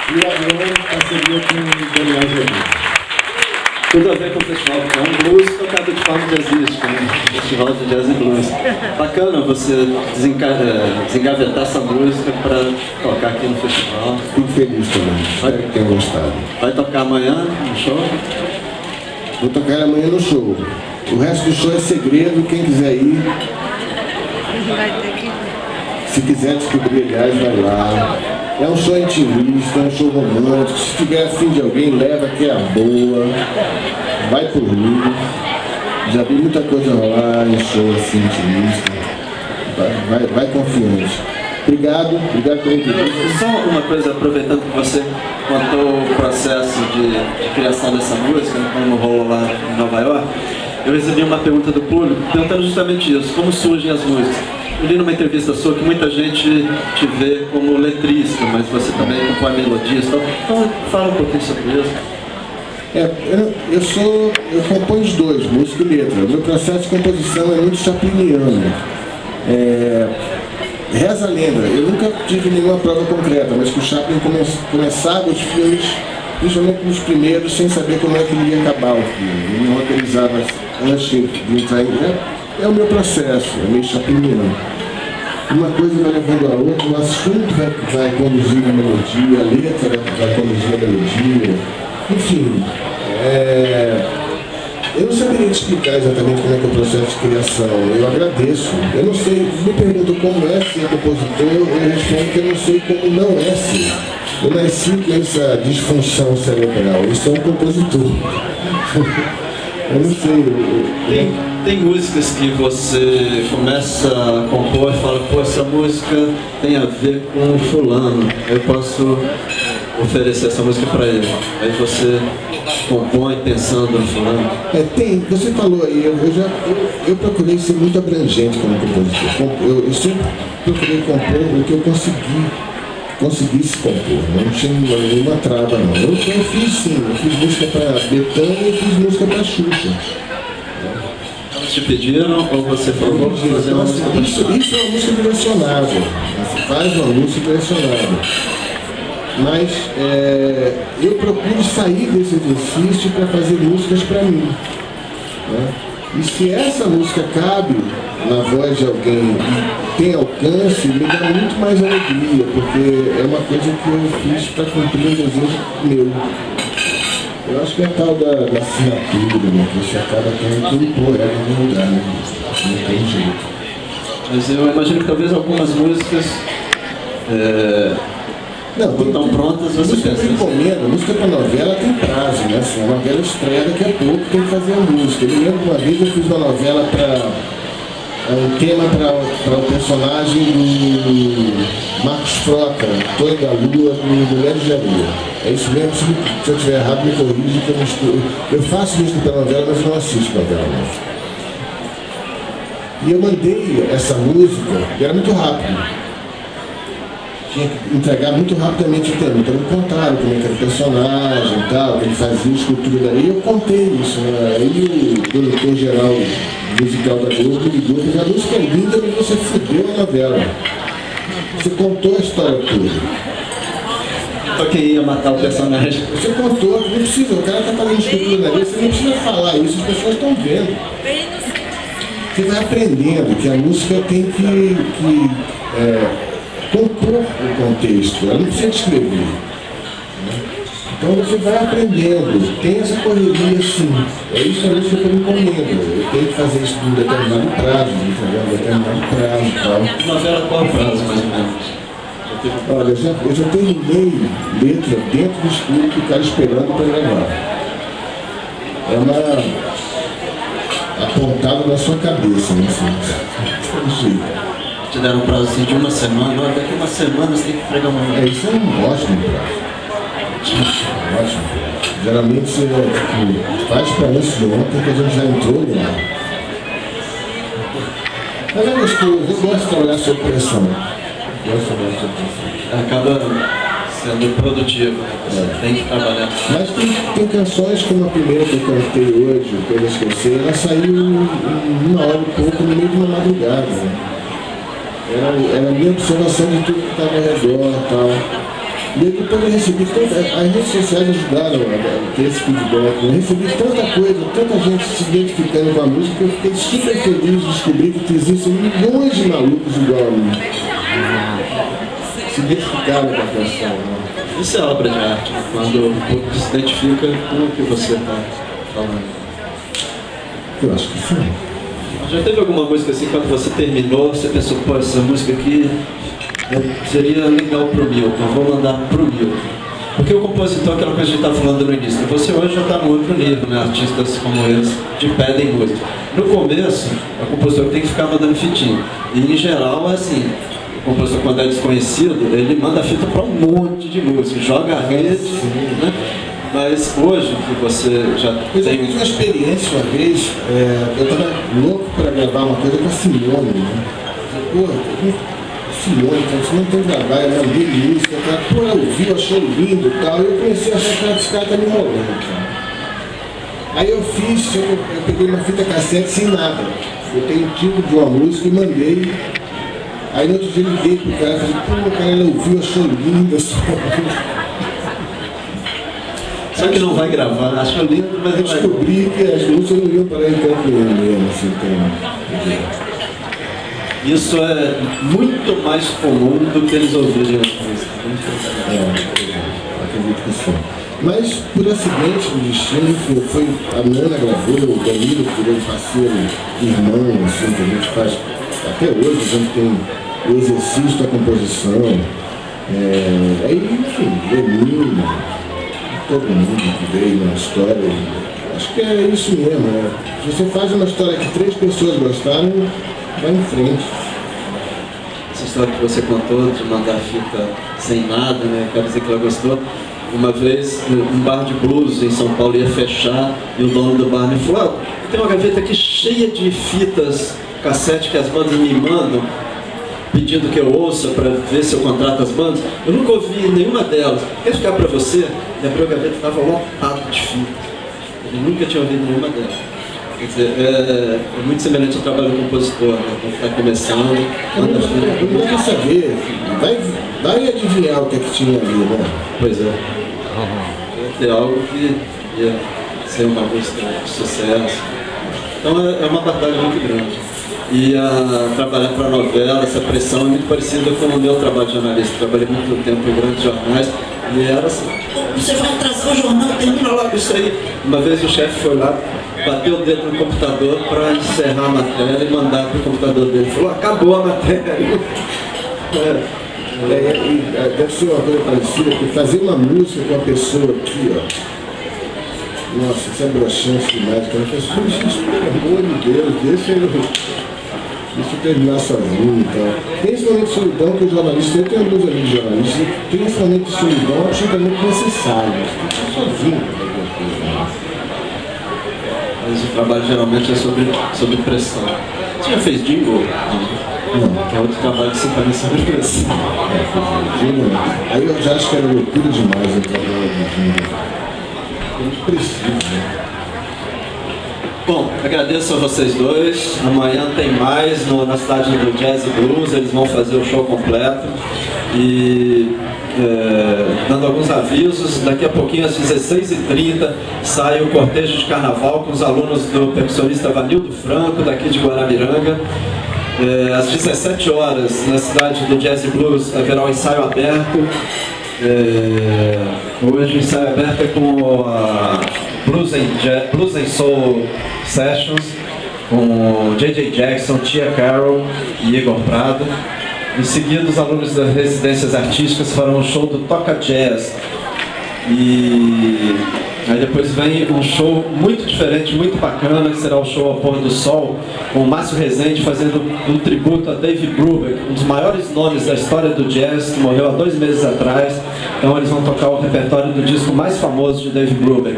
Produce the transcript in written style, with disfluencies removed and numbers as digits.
E agora, parceria com o Daniel Jardim. Tudo a ver com o festival, é um blues tocado de forma jazzística, né? Festival de Jazz e Blues. Bacana você desengavetar essa música para tocar aqui no festival. Fico feliz também, espero que tenham gostado. Vai tocar amanhã no show? Vou tocar amanhã no show. O resto do show é segredo, quem quiser ir. Se quiser descobrir, aliás, vai lá. É um show intimista, é um show romântico. Se tiver afim de alguém, leva que é a boa. Vai por mim. Já vi muita coisa rolar em show assim intimista. Vai confiante. Obrigado pela entrevista. Só uma coisa, aproveitando que você contou o processo de criação dessa música, como rolou lá em Nova York, eu recebi uma pergunta do público perguntando justamente isso, como surgem as músicas. Eu li numa entrevista sua que muita gente te vê como letrista, mas você também compõe melodias. Então fala um pouquinho sobre isso. Eu componho os dois, música e letra. O meu processo de composição é muito chapliniano. Reza a lenda, eu nunca tive nenhuma prova concreta, mas que o Chaplin começava os filmes, principalmente nos primeiros, sem saber como é que ele ia acabar o filme. Ele não autorizava antes de entrar em... É o meu processo, é meio chapliniano. Uma coisa vai levando a outra, o assunto vai conduzir a melodia, a letra vai conduzir a melodia, enfim. Eu não saberia te explicar exatamente como é que é o processo de criação. Eu agradeço. Eu não sei, me perguntam como é ser compositor, eu respondo que eu não sei como não é ser. Eu nasci com essa disfunção cerebral, eu sou um compositor. Eu não sei. Tem músicas que você começa a compor e fala, pô, essa música tem a ver com fulano, eu posso oferecer essa música para ele. Aí você compõe pensando no fulano. Você falou aí, eu procurei ser muito abrangente como compositor. Eu sempre procurei compor o que eu conseguisse compor, não tinha nenhuma trava não. Eu fiz sim, eu fiz música para Bethânia e fiz música para Xuxa. Elas te pediram ou você falou, vamos fazer uma música para Xuxa? Isso é uma música direcionável, você faz uma música direcionável. Mas eu procuro sair desse exercício para fazer músicas para mim. Né? E se essa música cabe na voz de alguém e tem alcance, me dá muito mais alegria, porque é uma coisa que eu fiz para cumprir um desejo meu. Eu acho que é tal da assinatura, né? Que você acaba tendo que impor ela em algum lugar, né? Não tem jeito. Mas eu imagino que talvez algumas músicas não estão prontas, você pensa. Música para novela tem prazo, né? Assim, a novela estreia daqui a pouco, tem que fazer a música. Eu me lembro que uma vez eu fiz uma novela um tema para o personagem do Marcos Frota, Tonho da Lua, do Mulheres de Areia. É isso mesmo, se eu estiver errado, me corrija, que eu faço música para novela, mas eu não assisto novela. E eu mandei essa música, e era muito rápido. Tinha que entregar muito rapidamente o tema. Então me contaram como é que era o personagem e tal, que ele fazia escultura daí, eu contei isso, né? Aí o diretor-geral musical da Globo me ligou e falou, a música é linda, mas você fudeu a novela. Você contou a história toda. Só quem ia matar o personagem. Você contou, não precisa, o cara está fazendo escultura daí, você não precisa falar isso, as pessoas estão vendo. Você vai aprendendo que a música tem que compor o contexto, ela não precisa descrever. Então você vai aprendendo, tem essa correria sim, é isso que eu me encomendo, eu tenho que fazer isso num determinado prazo, e tal. Novela qual prazo mais ou menos? Olha, eu já terminei letra dentro do estúdio que o cara esperando para gravar. É uma apontada na sua cabeça, né? Assim. Te deram um prazo assim de uma semana, olha, daqui uma semana você tem que entregar uma... Isso é um ótimo prazo. Ótimo. Geralmente você faz para isso de ontem que a gente já entrou lá. Mas é gostoso, eu gosto de trabalhar sob pressão. Acaba sendo produtivo, você tem que trabalhar. Mas tem canções como a primeira que eu cantei hoje, Coisas que eu sei, ela saiu uma hora e pouco no meio de uma madrugada. Né? Era a minha observação de tudo que estava ao redor e tal. E aí depois eu recebi as redes sociais ajudaram a ter esse feedback. Eu recebi tanta coisa, tanta gente se identificando com a música, que eu fiquei super feliz de descobrir que existem milhões de malucos igual a mim. Se identificaram com a canção. Né? Isso é obra de arte, quando o público se identifica com o que você está falando. Eu acho que sim. Já teve alguma música assim, quando você terminou, você pensou, pô, essa música aqui seria legal pro Milton, eu vou mandar pro Milton. Porque o compositor, aquela coisa que a gente estava falando no início, você hoje já está no outro nível, né? Artistas como eles te pedem música. No começo, o compositor tem que ficar mandando fitinha. E em geral, é assim, o compositor quando é desconhecido, ele manda fita para um monte de música, joga a rede, né? Mas hoje, que você já tem... Eu tive uma experiência uma vez, eu estava louco para gravar uma coisa com a Simone, né? Pô, Simone, você não tem trabalho, eu mandei música, pô, ela ouviu, achou lindo e tal, e eu comecei a achar que esse cara tá me enrolando, cara. Aí eu peguei uma fita cassete sem nada, eu tenho o título de uma música e mandei. Aí no outro dia eu liguei pro cara e falei, pô, cara, ela ouviu, achou lindo, Só que não vai gravar, achou lindo, mas eu descobri que as músicas não iam parar em campo mesmo, assim, então... Isso é muito mais comum do que eles ouvirem as músicas. Acredito que sim. Mas, por acidente, o destino foi a Nana gravou, o Danilo, que virou parceiro, irmão, assim, que a gente faz. Até hoje a gente tem o exercício da composição. Aí, enfim, Lenin, todo mundo que veio na história. Acho que é isso mesmo. Né? Se você faz uma história que 3 pessoas gostaram, vai em frente. Essa história que você contou de mandar fita sem nada, né? Quero dizer que ela gostou. Uma vez, um bar de blues em São Paulo ia fechar e o dono do bar me falou: tem uma gaveta aqui cheia de fitas cassete que as bandas me mandam, pedindo que eu ouça para ver se eu contrato as bandas. Eu nunca ouvi nenhuma delas. Quer ficar para você? E abriu a gaveta e estava lotado de fitas. Eu nunca tinha ouvido nenhuma delas. Quer dizer, é muito semelhante ao trabalho do compositor, né? Quando está começando, não dá para saber, vai adivinhar o que é que tinha ali, né? Pois é. Ia ter algo que ia ser uma música de sucesso. Então é uma batalha muito grande. E trabalhar para novela, essa pressão é muito parecida com o meu trabalho de jornalista. Trabalhei muito tempo em grandes jornais e era assim: você vai atrasar o jornal, termina logo isso aí. Uma vez o chefe foi lá, bateu o dedo no computador para encerrar a matéria e mandar para o computador dele. Falou: acabou a matéria. Deve ser uma coisa parecida, porque fazer uma música com a pessoa aqui, ó. Nossa, isso é broxante demais. Ela fala assim: pelo amor de Deus, deixa eu terminar sozinho e tal. Principalmente solidão, que o jornalista, eu tenho alguns amigos jornalistas, principalmente solidão é absolutamente necessário. Você tem que estar sozinho. Mas o trabalho geralmente é sobre pressão. Você já fez jingle? Não. Que é outro trabalho que você faz sobre pressão. Aí eu já acho que era loucura demais o trabalho do jingle. Muito preciso, né? Bom, agradeço a vocês dois. Amanhã tem mais na cidade do Jazz e Blues. Eles vão fazer o show completo. E dando alguns avisos, daqui a pouquinho às 16h30 sai o cortejo de carnaval com os alunos do percussionista Vanildo Franco, daqui de Guaramiranga. Às 17 horas na cidade do Jazz e Blues haverá um ensaio aberto. Hoje o ensaio aberto é com a Blues and Soul Sessions, com J.J. Jackson, Tia Carroll e Igor Prado. Em seguida, os alunos das residências artísticas farão um show do Toca Jazz. E aí depois vem um show muito diferente, muito bacana, que será o show ao pôr do sol, com o Márcio Rezende fazendo um tributo a Dave Brubeck, um dos maiores nomes da história do jazz, que morreu há 2 meses atrás. Então eles vão tocar o repertório do disco mais famoso de Dave Brubeck.